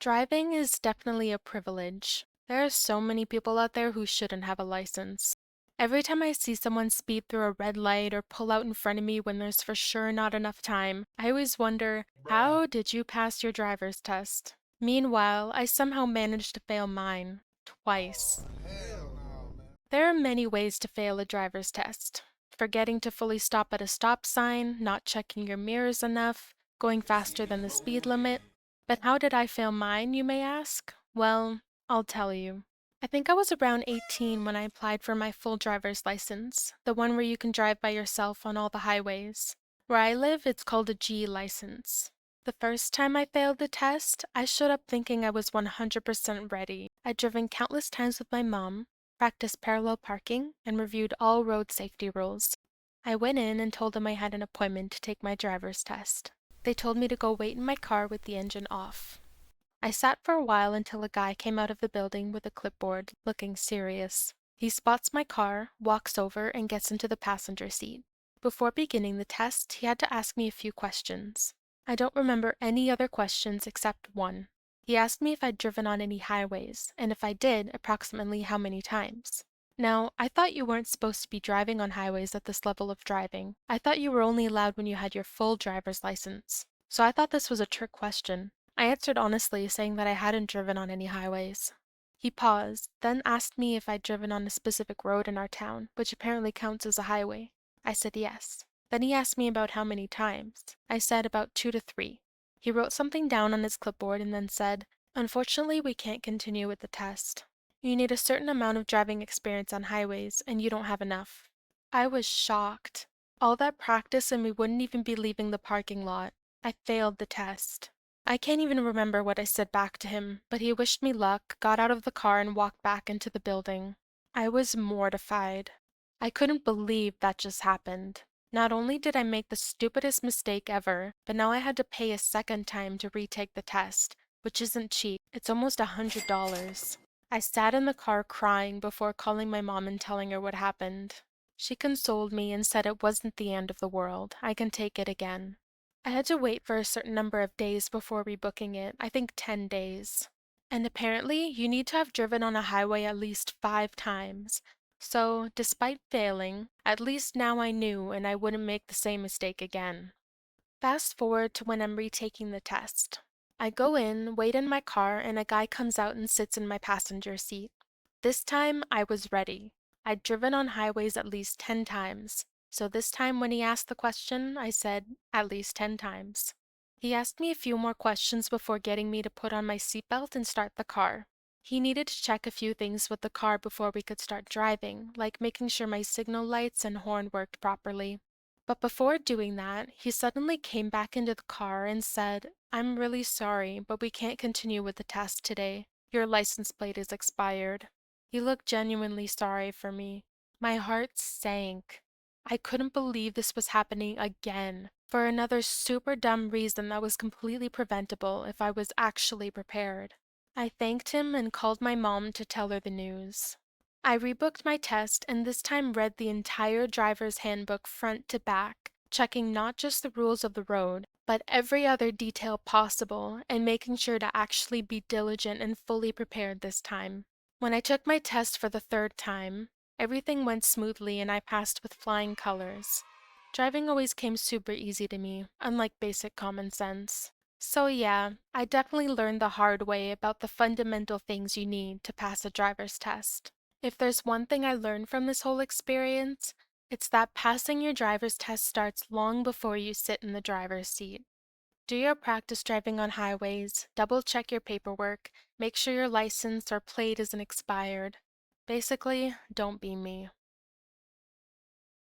Driving is definitely a privilege. There are so many people out there who shouldn't have a license. Every time I see someone speed through a red light or pull out in front of me when there's for sure not enough time, I always wonder, Bruh. how did you pass your driver's test? Meanwhile, I somehow managed to fail mine. Oh, Twice. hell no, man. There are many ways to fail a driver's test. Forgetting to fully stop at a stop sign, not checking your mirrors enough, going faster than the speed limit. But how did I fail mine, you may ask? Well, I'll tell you. I think I was around 18 when I applied for my full driver's license, the one where you can drive by yourself on all the highways. Where I live, it's called a G license. The first time I failed the test, I showed up thinking I was 100% ready. I'd driven countless times with my mom, practiced parallel parking, and reviewed all road safety rules. I went in and told them I had an appointment to take my driver's test. They told me to go wait in my car with the engine off. I sat for a while until a guy came out of the building with a clipboard, looking serious. He spots my car, walks over, and gets into the passenger seat. Before beginning the test, he had to ask me a few questions. I don't remember any other questions except one. He asked me if I'd driven on any highways, and if I did, approximately how many times. Now, I thought you weren't supposed to be driving on highways at this level of driving. I thought you were only allowed when you had your full driver's license. So I thought this was a trick question. I answered honestly, saying that I hadn't driven on any highways. He paused, then asked me if I'd driven on a specific road in our town, which apparently counts as a highway. I said yes. Then he asked me about how many times. I said about 2 to 3. He wrote something down on his clipboard and then said, "Unfortunately, we can't continue with the test. You need a certain amount of driving experience on highways, and you don't have enough." I was shocked. All that practice and we wouldn't even be leaving the parking lot. I failed the test. I can't even remember what I said back to him, but he wished me luck, got out of the car, and walked back into the building. I was mortified. I couldn't believe that just happened. Not only did I make the stupidest mistake ever, but now I had to pay a second time to retake the test, which isn't cheap. It's almost $100. I sat in the car crying before calling my mom and telling her what happened. She consoled me and said it wasn't the end of the world. I can take it again. I had to wait for a certain number of days before rebooking it, I think 10 days. And apparently, you need to have driven on a highway at least 5 times. So, despite failing, at least now I knew and I wouldn't make the same mistake again. Fast forward to when I'm retaking the test. I go in, wait in my car, and a guy comes out and sits in my passenger seat. This time, I was ready. I'd driven on highways at least 10 times. So this time when he asked the question, I said, at least 10 times. He asked me a few more questions before getting me to put on my seatbelt and start the car. He needed to check a few things with the car before we could start driving, like making sure my signal lights and horn worked properly. But before doing that, he suddenly came back into the car and said, "I'm really sorry, but we can't continue with the test today. Your license plate is expired." He looked genuinely sorry for me. My heart sank. I couldn't believe this was happening again, for another super dumb reason that was completely preventable if I was actually prepared. I thanked him and called my mom to tell her the news. I rebooked my test and this time read the entire driver's handbook front to back, checking not just the rules of the road, but every other detail possible and making sure to actually be diligent and fully prepared this time. When I took my test for the third time, everything went smoothly and I passed with flying colors. Driving always came super easy to me, unlike basic common sense. So yeah, I definitely learned the hard way about the fundamental things you need to pass a driver's test. If there's one thing I learned from this whole experience, it's that passing your driver's test starts long before you sit in the driver's seat. Do your practice driving on highways, double check your paperwork, make sure your license or plate isn't expired. Basically, don't be me.